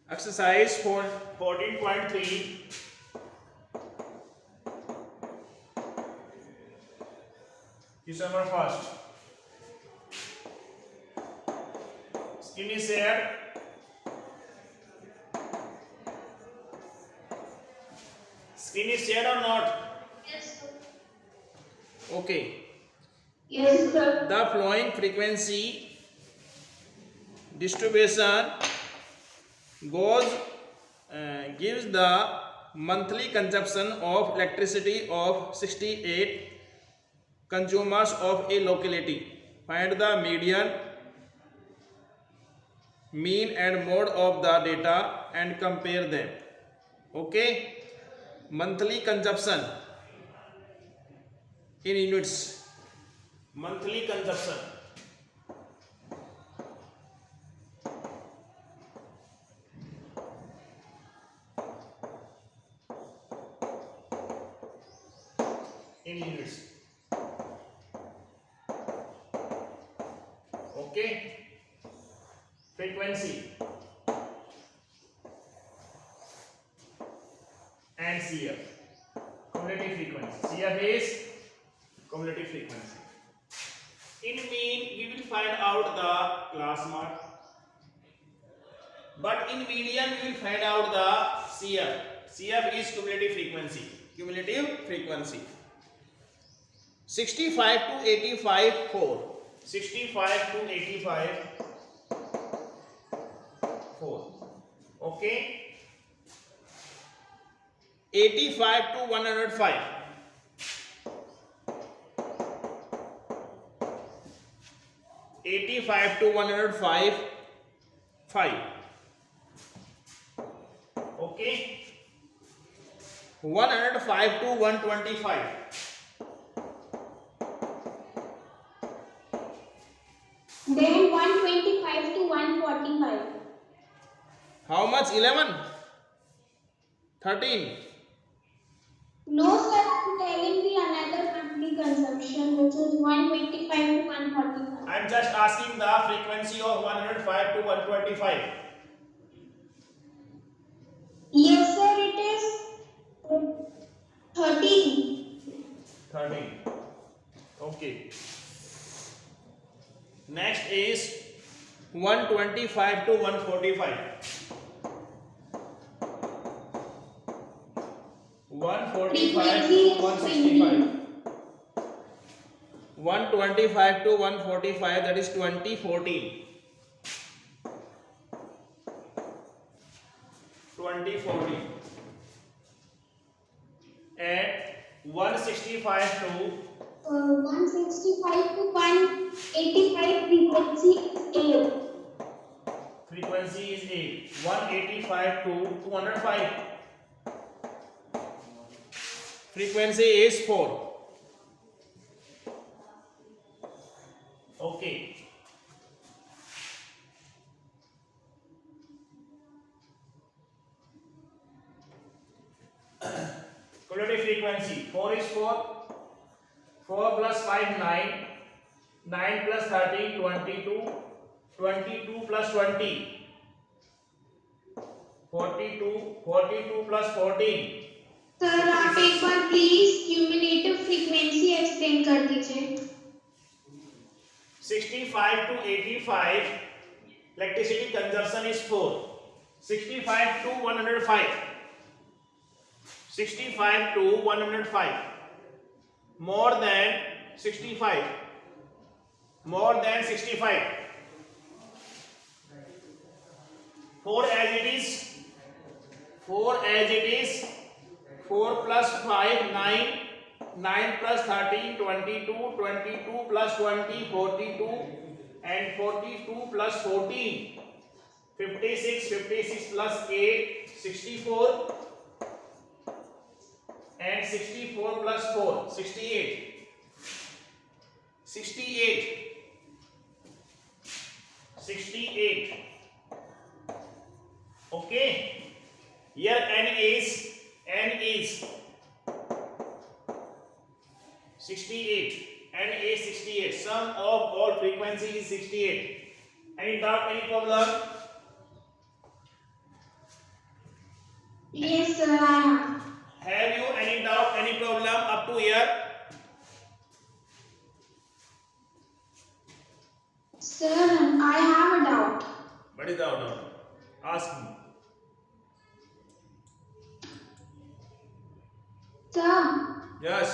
Exercise for 14.3. December 1st. Skin is shared. Skin is shared or not? Yes, sir. Okay. Yes, sir. The flowing frequency distribution goes gives the monthly consumption of electricity of 68 consumers of a locality. Find the median, mean and mode of the data and compare them. Okay, monthly consumption in units. Monthly consumption in units. Okay, frequency and CF. Cumulative frequency. CF is cumulative frequency. In mean, we will find out the class mark, but in median, we will find out the CF. CF is cumulative frequency. Cumulative frequency. 65 to 85, 4. 65 to 85, 4. Okay. 85 to 105. 85 to 105, 5. Okay. 105 to 125. Then 125 to 145. How much? 11? 13? No, sir, I'm telling the another monthly consumption, which is 125 to 145. I am just asking the frequency of 105 to 125. Yes, sir, it is 13. 13. Okay. Next is 125 to 145. 145 to 165. 125 to 145, that is 2014. 2014. And 165 to 165 to 185 frequency is 8. frequency is 8. 185 to 205. Frequency is 4. Okay. Cumulative frequency. 4 is 4. 4 plus 5, 9. 9 plus 13, 22. 22 plus 20. 42. 42 plus 14. Sir आप एक बार please cumulative frequency explain कर दीजिए 65 to 85, electricity consumption is 4. 65 to 105. 65 to 105. More than 65. More than 65. 4 as it is. 4 as it is. 4 plus 5, 9. 9 plus 13, 22. 22 plus 20, 42. And 42 plus 14. 56. 56 plus 8, 64. And 64 plus 4, 68. 68. 68. Okay. Here n is 68. N is 68. Sum of all frequency is 68. Any doubt, any problem? Yes, sir, I have. Have you any doubt, any problem up to here? Sir, I have a doubt. What is the doubt? Ask me. Sir, Yes.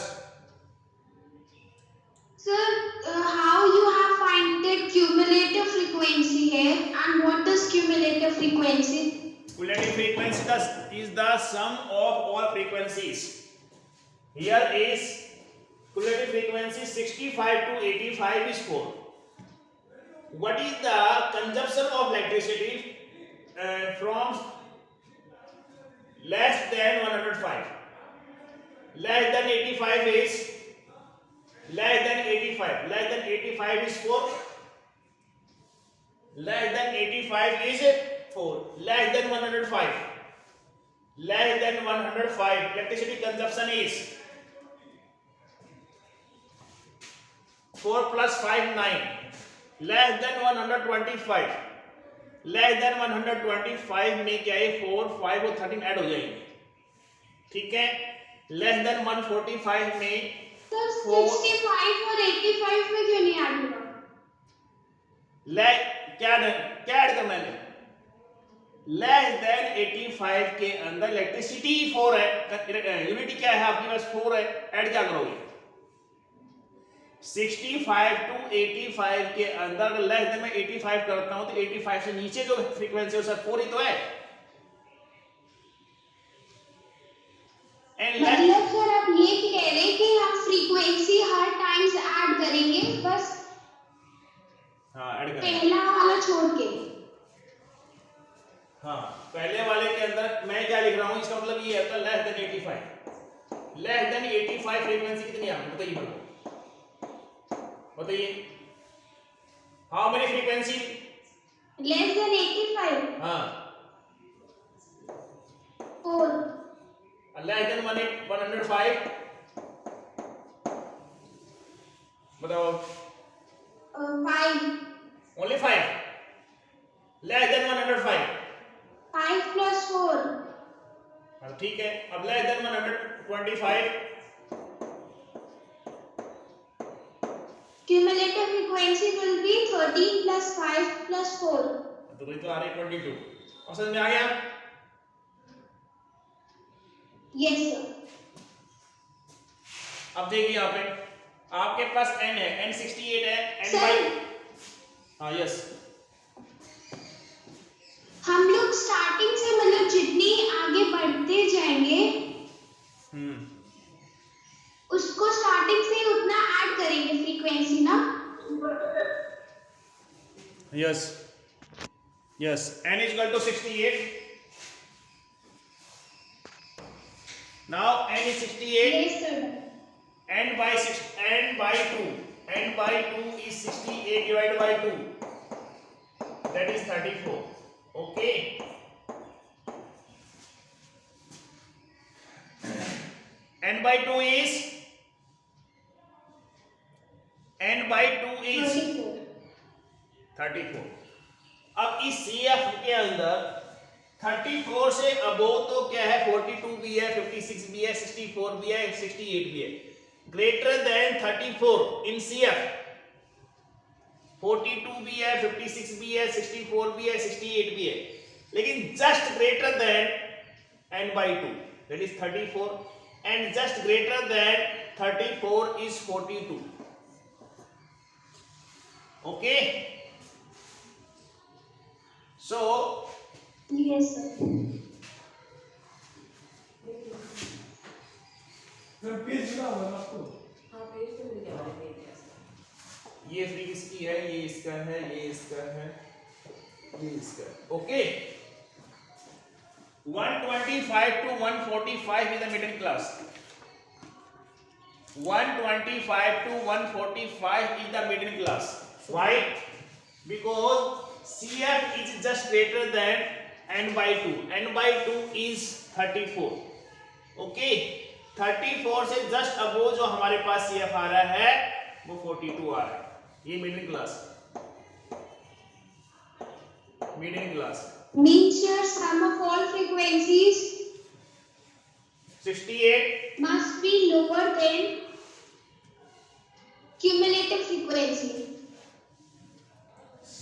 sir, how you have finded cumulative frequency here, and what is cumulative frequency? Cumulative frequency is the sum of all frequencies. Here is cumulative frequency 65 to 85 is 4. What is the consumption of electricity from less than 105? Less than 85 is less than 85. Less than 85 is 4. Less than 85 is 4. Less than 105. Less than 105. Electricity consumption is 4 plus 5 9. Less than 125. Less than 125 में क्या है 4 5 और 13 add हो जाएंगे. ठीक है. Less than 145 में sir 65 और 85 में क्यों नहीं ऐड हुआ? क्या ऐड करना है? लेस देन 85 के अंदर इलेक्ट्रिसिटी 4 है. यूनिटी क्या है आपके पास 4 है. ऐड क्या करोगे? 65 टू 85 के अंदर लेस देन मैं 85 करता हूं तो 85 से नीचे जो फ्रीक्वेंसी है सर 4 ही तो है. मतलब सर आप ये कह रहे हैं कि हम फ्रीक्वेंसी हर टाइम्स ऐड करेंगे बस ऐड करेंगे पहला वाला छोड़ के. पहले वाले के अंदर मैं क्या लिख रहा हूं इसका मतलब ये है less than 85. Less than 85 frequency कितनी है बताइए मेरे को. बताइए how many frequency less than 85? 4. Less than 105 बताओ. 5. ओनली 5. Less than 105. 5 plus 4. ठीक है. अब less than 125. Cumulative frequency will be 13 plus 5 plus 4. तो वही तो आ रहा है 22. और समझ में आ गया? Yes sir. अब देखिए यहाँ पे आपके पास n है. n 68 है. n Sir. by yes. हम लोग स्टार्टिंग से मतलब जितनी आगे बढ़ते जाएंगे उसको स्टार्टिंग से उतना ऐड करेंगे फ्रीक्वेंसी ना. Yes n is equal to 68. now n is 68. Yes sir. n by 2 is 68 divided by 2, that is 34. Okay, n by 2 is 34. अब इस CF के अंदर 34 से अबोव तो क्या है 42 भी है, 56 भी है, 64 भी है, 68 भी है. ग्रेटर देन 34 इन CF 42 भी है, 56 भी है, 64 भी है, 68 भी है. लेकिन just greater than n by 2 that is 34 and just greater than 34 is 42. Okay, so Yes sir. ये फ्री किसकी है, ये इसका है, ये इसका है, ये इसका है. Okay, 125 to 145 is the middle class. 125 to 145 is the middle class. Why? Because CF is just greater than n by 2. n by 2 is 34. Okay, 34 से जस्ट अबो जो हमारे पास CF आ रहा है वो 42 आ रहा है. ये middle class. Means your sum of all frequencies 68 must be lower than cumulative frequency.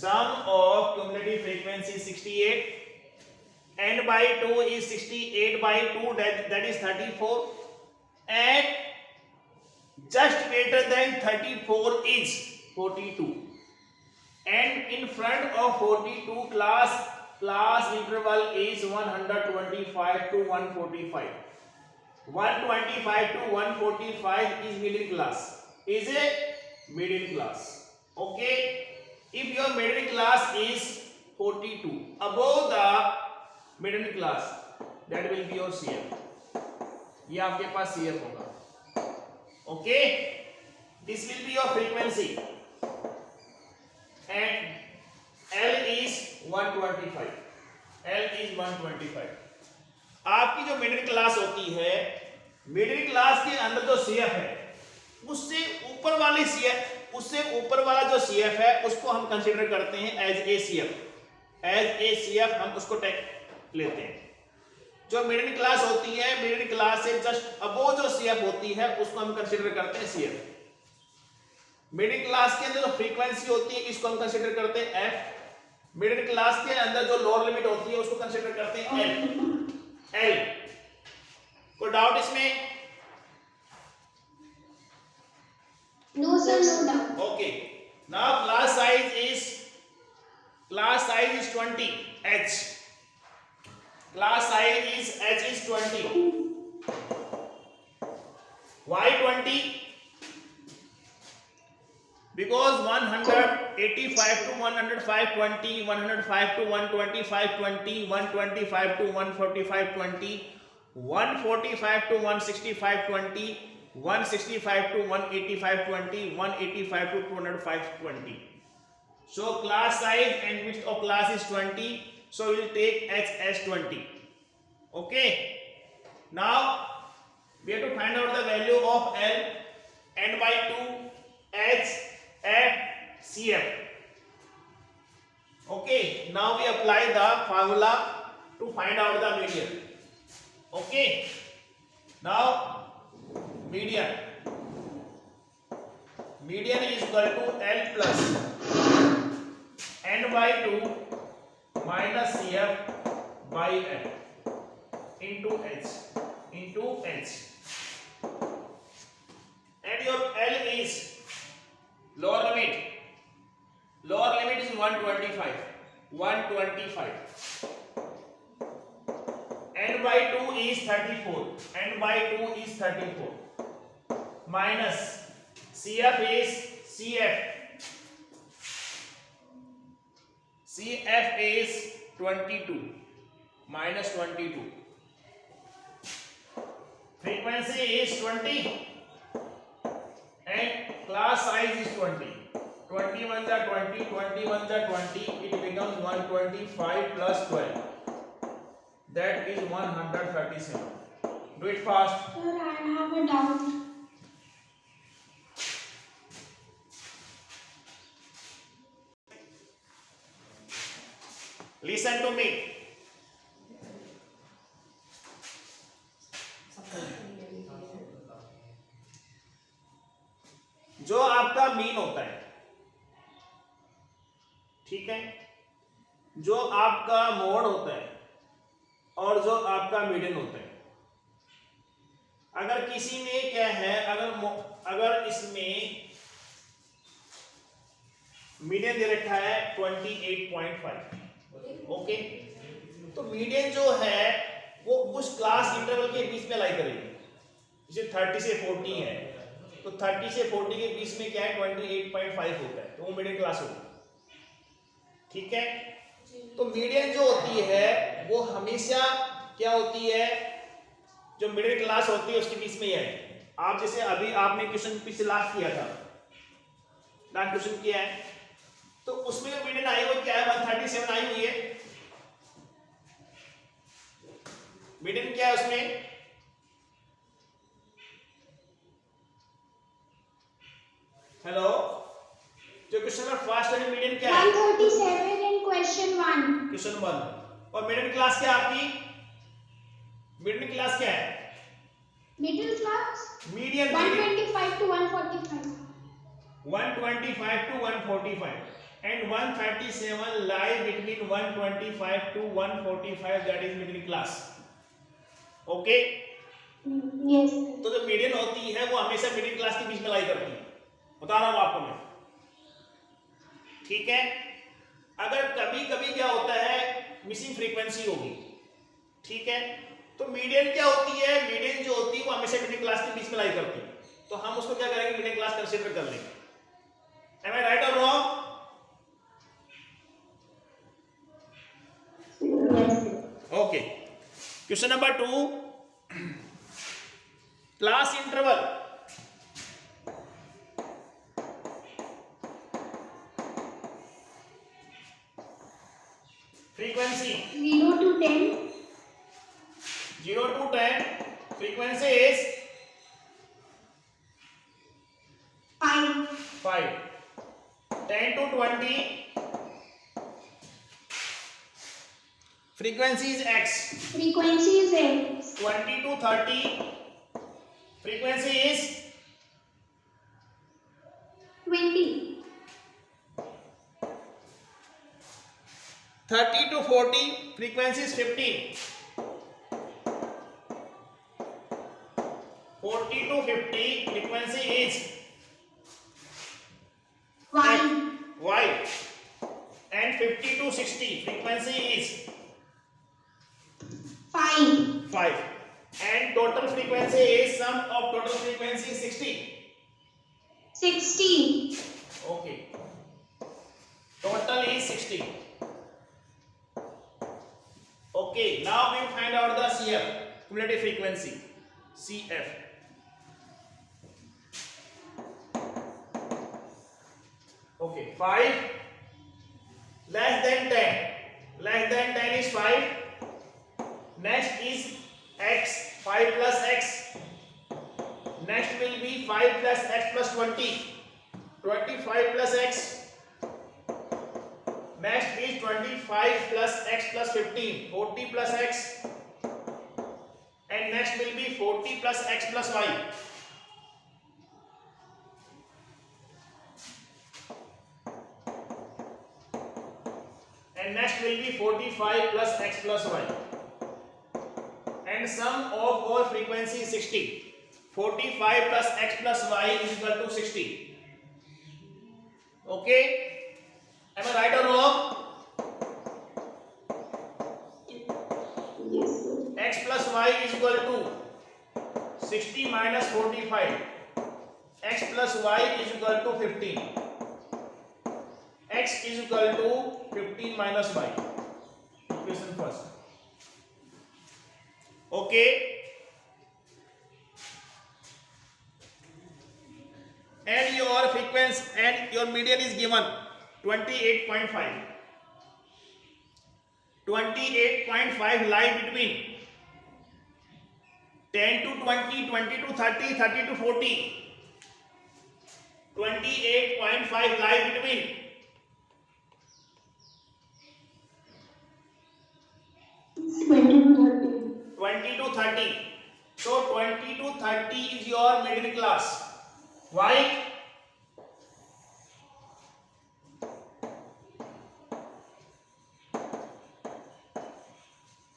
sum of cumulative frequency is 68. N by 2 is 68 by 2, that is 34, and just greater than 34 is 42, and in front of 42 class interval is 125 to 145. 125 to 145 is middle class, is a middle class. Okay, if your middle class is 42, above the middle class, that will be your CF. ये आपके पास CF होगा. Okay, this will be your frequency and L is 125. L is 125. आपकी जो middle class होती है, middle class के अंदर जो CF है, उससे ऊपर वाली CF, उससे ऊपर वाला जो CF है उसको हम कंसीडर करते हैं as a CF. As a CF हम उसको लेते हैं. जो मिडिल क्लास होती है, मिडिल क्लास से जस्ट अबोव जो CF होती है उसको हम कंसीडर करते हैं CF. मिडिल क्लास के अंदर जो फ्रीक्वेंसी होती है इसको हम कंसीडर करते हैं F. मिडिल क्लास के अंदर जो लोअर लिमिट होती है उसको कंसीडर करते हैं L. कोई डाउट इसमें? No sir, no doubt. Okay, now class size is 20 H. Class size is H is 20. Why 20? Because 185 to 105 20, 105 to 125 20, 125 to 145 20, 145 to 165 20, 165 to 185 20, 185 to 205 20. So class size and width of class is 20. So we will take H as 20. Okay. Now we have to find out the value of L. N by 2 H F CF. Okay. Now we apply the formula to find out the median. Okay. Now median is equal to L plus N by 2 minus CF by L into H. And your L is lower limit is 125. N by 2 is 34. N by 2 is 34. Minus CF is CF is 22 minus 22. Frequency is 20 and class size is 20. 21 are 20, 21 are 20. It becomes 125 plus 12. That is 137. Do it fast. Sir, I have a doubt. Listen to me. जो आपका mean होता है, ठीक है, जो आपका mode होता है और जो आपका मीडियन होता है, अगर किसी में क्या है, अगर इसमें मीडियन दे रखा है 28.5, ओके, तो मीडियन जो है वो उस क्लास इंटरवल के बीच में लाई करेगी. जैसे 30 से 40 है तो 30 से 40 के बीच में क्या है 28.5 होता है, तो वो मिडिल क्लास होगी. ठीक है, तो मीडियन जो होती है वो हमेशा क्या होती है, जो मिडिल क्लास होती है उसके बीच में ही है. आप जैसे अभी आपने क्वेश्चन पिछले लास्ट किया था, लास्ट क्वेश्चन किया है, तो उसमें जो मीडियन आई वो क्या है 137 आई हुई है. मीडियन क्या है उसमें, हेलो, जो क्वेश्चन नंबर फर्स्ट है मीडियन क्या है 137 in question 1. क्वेश्चन 1. और मिडिल क्लास क्या है आपकी, मिडिल क्लास क्या है Middle class. Median 125 to 145. 125 to 145 and 137 lie between 125 to 145, that is middle class. Okay Yes. तो जो मीडियन होती है वो हमेशा मिडिल क्लास के बीच में लाई करती है, बता रहा हूं आपको मैं, ठीक है। अगर कभी कभी क्या होता है मिसिंग फ्रीक्वेंसी होगी, ठीक है, तो मीडियन क्या होती है, मीडियन जो होती है वो हमेशा मिडिल क्लास के बीच में लाई करती है, तो हम उसको क्या करेंगे, मिडिल क्लास कंसीडर कर लेंगे। Am I right or wrong? Yes. Okay. Question number 2. Class interval. Frequency 0 to 10. 0 to 10. Frequency is 5. 5. 10 to 20. Frequency is X. Frequency is X. 20 to 30. Frequency is 20. 30 to 40. Frequency is 15. 40 to 50. Frequency is Y. Y. And 50 to 60. Frequency is 5. 5. And total frequency is, sum of total frequency is 60. 60. Okay. Total is 60. Okay. Now we find out the CF, cumulative frequency, CF. Okay. 5 less than 10. Less than 10 is 5. Next is X, 5 plus X. Next will be 5 plus X plus 20. 25 plus X. Next is 25 plus X plus 15. 40 plus X. And next will be 40 plus X plus Y. And next will be 45 plus X plus Y. And sum of all frequency is 60. 45 plus X plus Y is equal to 60. Okay? Am I right or wrong? Yes, sir. X plus Y is equal to 60 minus 45. X plus Y is equal to 15. X is equal to 15 minus Y. Equation first. Okay. And your frequency and your median is given 28.5. 28.5 lie between 10 to 20, 20 to 30, 30 to 40. 28.5 lie between 20 to 30. 20 to 30. So 20 to 30 is your middle class. Why?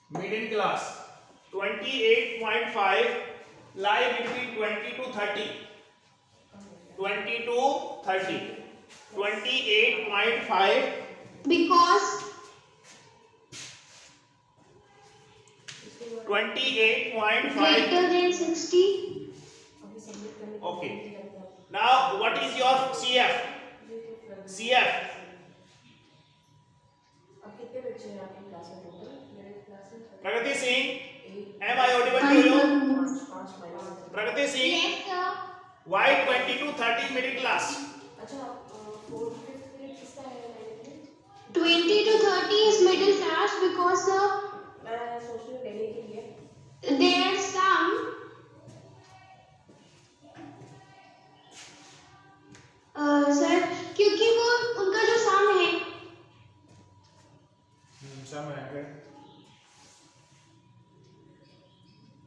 Middle class. 28.5 lie between 20 to 30. 20 to 30. 28.5 Because 28.5. greater than 60. Okay. Now what is your CF? CF. Pragati Singh, am I audible to you? Pragati Singh, Yes, sir. why 20 to 30 middle class? 20 to 30 is middle class because there are some sir क्योंकि वो उनका जो सम है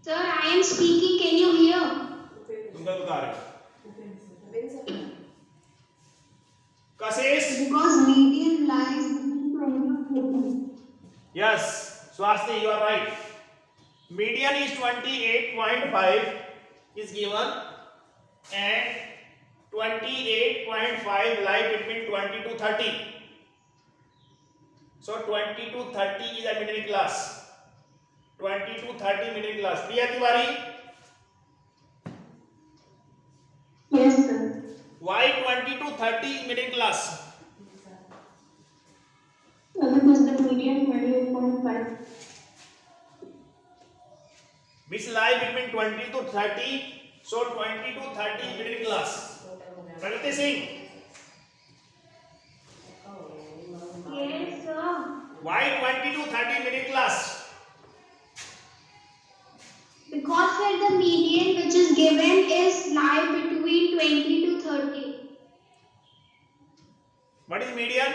Sir, I am speaking. Can you hear? तुम क्या बता रहे हो? Kashish? Because median lies between 20 to 30. Yes, Swasti, you are right. Median is 28.5 is given and 28.5 lie between 20 to 30. So 20 to 30 is a middle class. 20 to 30 middle class. Priya Tiwari? Yes, sir. Why 20 to 30 middle class? Because the median 28.5. Which lie between 20 to 30. So 20 to 30 middle class. Pragati Singh? Yes, sir. Why 20 to 30 middle class? Because sir, the median which is given is lie between 20 to 30. What is median?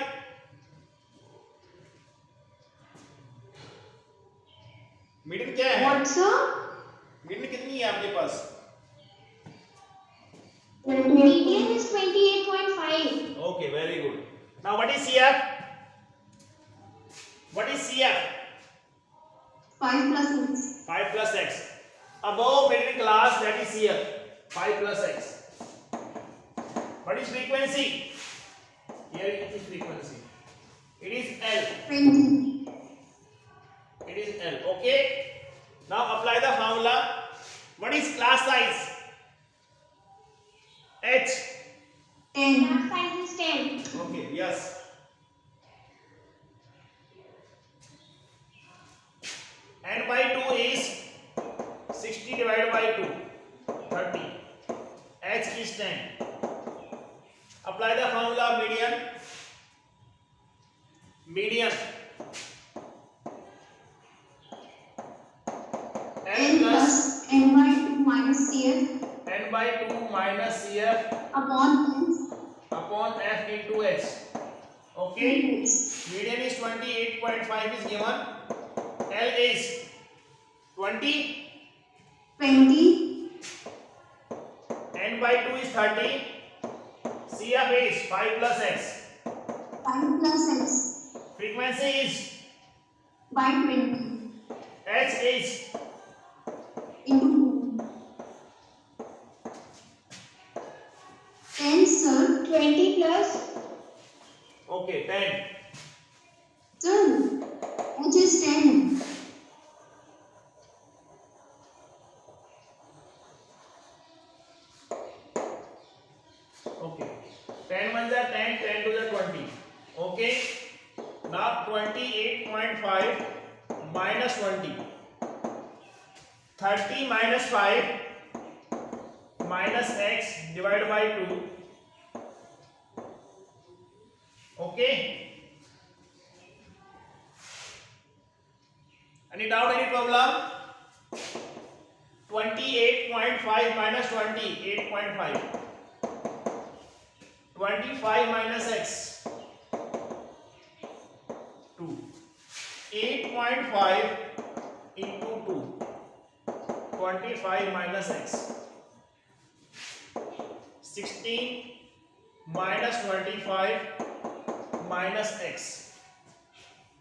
Median क्या है? What, sir? Median कितनी है आपके पास? Median is 28.5. Okay, very good. Now what is CF? What is CF? 5 plus 6. 5 plus x. Above middle class, that is CF. 5 plus x. What is frequency? Here it is frequency. It is L. 20. It is L. Okay. Now apply the formula. What is class size? H. 10. Class size is 10. Okay. Yes. N by 2 is 60 divided by 2. 30. H is 10. Apply the formula median. Median. N plus N by 2 minus CF N by 2 minus CF upon F into H. Okay. Median is 28.5 is given. L is 20. 20. N by 2 is 30. CF is 5 plus x. 5 plus x Frequency is by 20 H is into 2. 10, sir. 20 plus. okay 10. Sir, H is 10. Okay. 10 ones are 10, 10 to the 20. Okay. Now 28.5 minus 20. 30 minus 5 minus x divided by 2. Okay. Any doubt, any problem? 28.5 minus 20, 8.5. 25 minus x 2. 8.5 into 2. 25 minus x. 16 minus 25 minus x.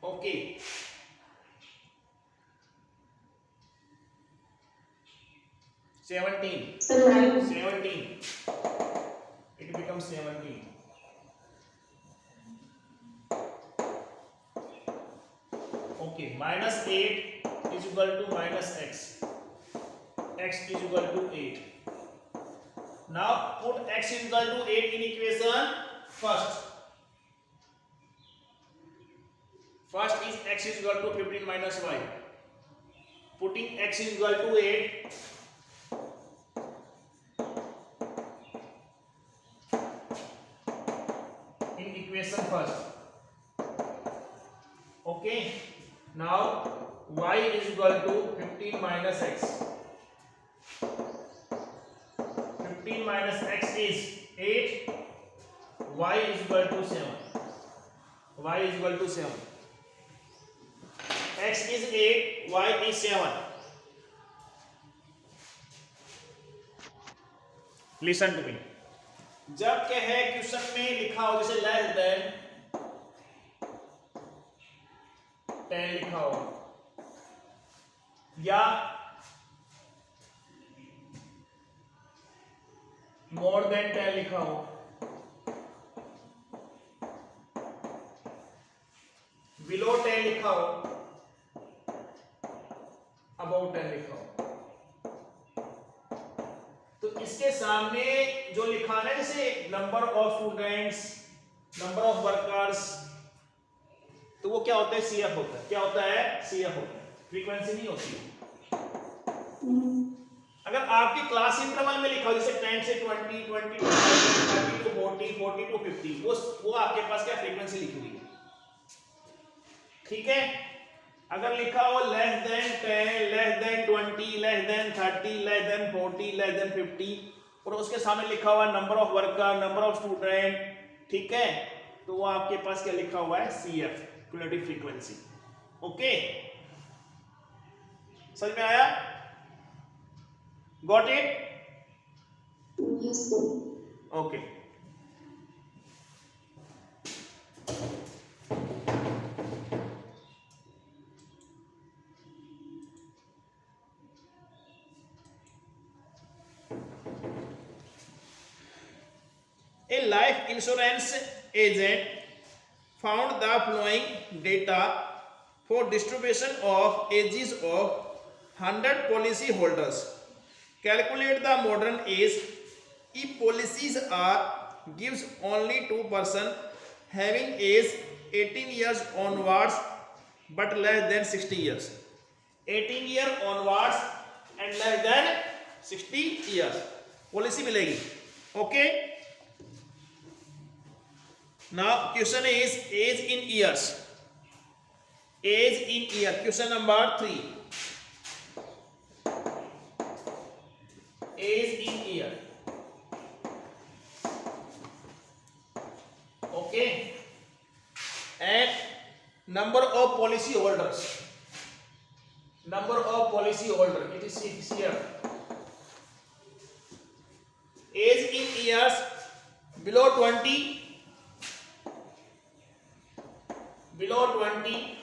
Okay. Seventeen. It becomes 17. Okay, minus 8 is equal to minus x. X is equal to 8. Now put x is equal to 8 in equation first. First is x is equal to 15 minus y. Putting x is equal to 8. In equation first. Okay. Now y is equal to 15 minus x. 15 minus x is 8. Y is equal to 7. Y is equal to 7. X is 8, y is 7. Listen to me, जब क्या है question में लिखा हो जैसे less than 10 लिखा हो या मोर देन 10 लिखा हो, बिलो 10 लिखा हो, अबाउट 10 लिखा हो, तो इसके सामने जो लिखा है जैसे number of students, number of workers, तो वो क्या होता है, सीएफ होता है। क्या होता है, सीएफ होता है, फ्रीक्वेंसी नहीं होती है। अगर आपकी क्लास इंटरवल में लिखा हो जैसे 10 से 20, 20 to 30 to 40, 40 to 50, वो आपके पास क्या फ्रीक्वेंसी लिखी हुई है, ठीक है। अगर लिखा हो less than 10, less than 20, less than 30, less than 40, less than 50 और उसके सामने लिखा हुआ number of worker, number of student, ठीक है, तो वो आपके पास क्या लिखा हुआ है, सीएफ, क्यूमुलेटिव फ्रीक्वेंसी। ओके, समझ में आया, got it? Yes, sir. Okay, a life insurance agent found the following data for distribution of ages of 100 policy holders. Calculate the modern age if policies are gives only to person having age 18 years onwards but less than 60 years. 18 year onwards and less than 60 years policy मिलेगी। Okay. Now question is age in years. Age in year. Question number 3. Age in year. Okay. And number of policy holders. Number of policy holder. It is here. Age in years below 20. Below 20,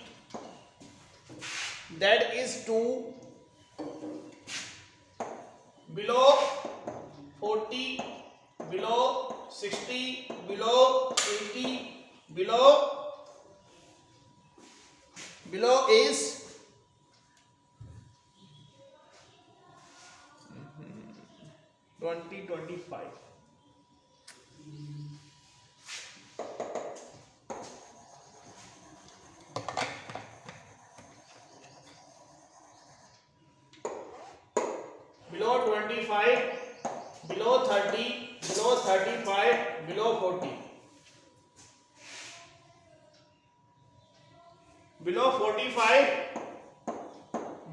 that is 2, below 40, below 60, below 80, below is 20, 25. Below 25, below 30, below 35, below 40. Below 45,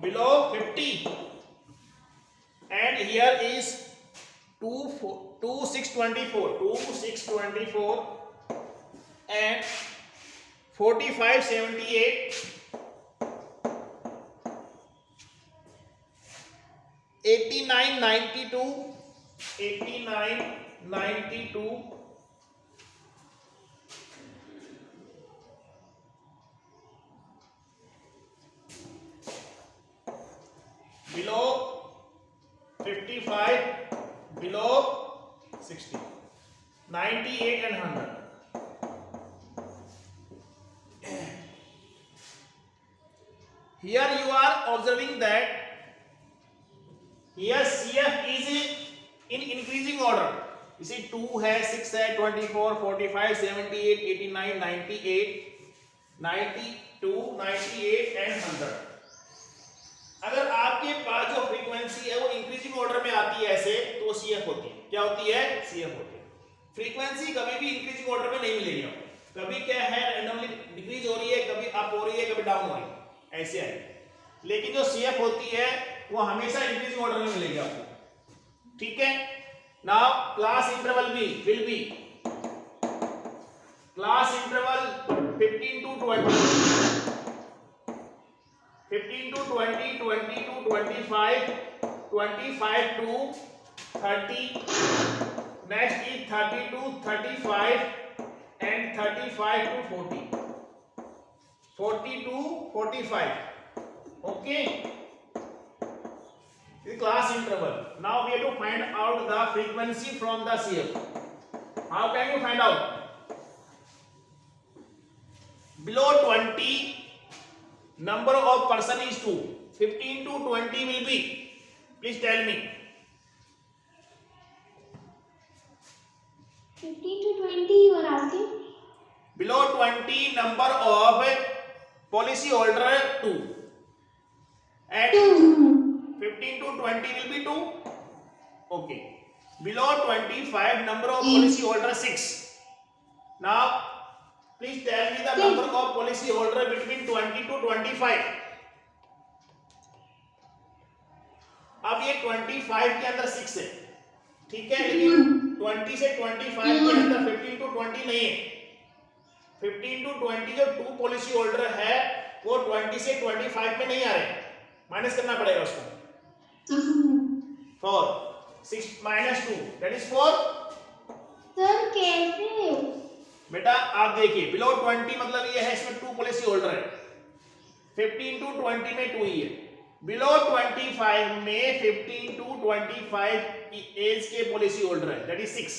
below 50. And here is 2624 and 4578, 8992, 8992, below 55, below 60, 98 and 100. Here you are observing that here CF is in increasing order. You see 2 है, 6 है, 24, 45, 78, 89, 98, 92, 98 and 100. अगर आपके पास जो frequency है वो increasing order में आती है ऐसे, तो वो CF होती है। क्या होती है? CF होती है। फ्रीक्वेंसी कभी भी इंक्रीजिंग ऑर्डर में नहीं मिलेगी आपको। कभी क्या है रैंडमली डिक्रीज हो रही है, कभी अप हो रही है, कभी डाउन हो रही है, ऐसे है। लेकिन जो CF होती है वो हमेशा इंक्रीजिंग ऑर्डर में मिलेगी आपको, ठीक है। नाउ क्लास इंटरवल भी will be class interval 15 to 20, 15 to 20, 20 to 25, 25 to 30, next is 32, 35 and 35 to 40, 40 to 45. Okay, the class interval. Now we have to find out the frequency from the CF. How can you find out? Below 20, number of person is 2. 15 to 20 will be, please tell me. 15 to 20 you are asking? Below 20, number of policy holder 2 and 15 to 20 will be 2. Okay, below 25, number of policy holder 6. Now please tell me the number of policy holder between 20 to 25. अब ये 25 के अंदर 6 है, ठीक है, लेकिन 20 से 25 के अंदर 15 टू 20 नहीं है। 15 टू 20 जो 2 पॉलिसी होल्डर है वो 20 से 25 में नहीं आ रहे, माइनस करना पड़ेगा उसको। 4 6 minus 2 that is 4। सर कैसे? बेटा आप देखिए, बिलो 20 मतलब ये है इसमें 2 पॉलिसी होल्डर है, 15 टू 20 में 2 ही है। बिलो 25 में 15 टू 25 की एज के पॉलिसी होल्डर है, दैट इज 6।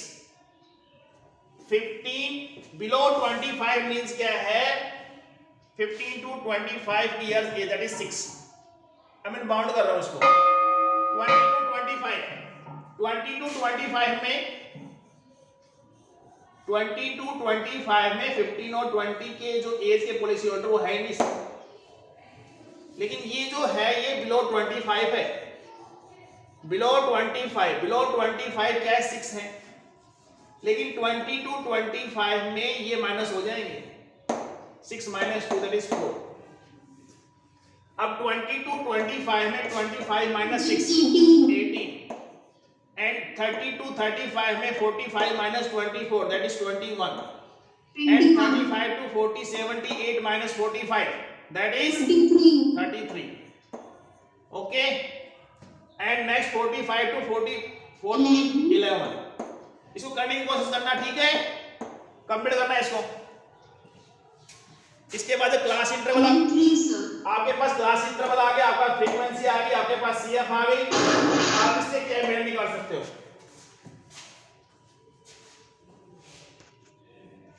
15 बिलो 25 मींस क्या है, 15 to 25 years age, that is 6। I mean bound कर रहा हूं उसको। 20 टू 25, 20 टू 25 में 20 टू 25 में 15 और 20 के जो एज के पॉलिसी होल्डर वो है नहीं, लेकिन ये जो है ये बिलो 25 है। बिलो 25 क्या है, 6 है, लेकिन 20 टू 25 में ये माइनस हो जाएंगे, 6 minus 2 दैट इज 4। अब 20 टू 25 में 25 minus 6 18 एंड 30 टू 35 में 45 minus 24 that is 21 and 35 to 40 78 minus 45 that is 33। okay, and next 45 to 40 11। इसको करने की कोशिश करना, ठीक है, कंप्लीट करना है इसको। इसके बाद क्लास इंटरवल, आपके पास क्लास इंटरवल आ गया, आपका फ्रीक्वेंसी आ गई, आपके पास सीएफ आ गई, आप इससे क्या मेजर निकाल सकते हो।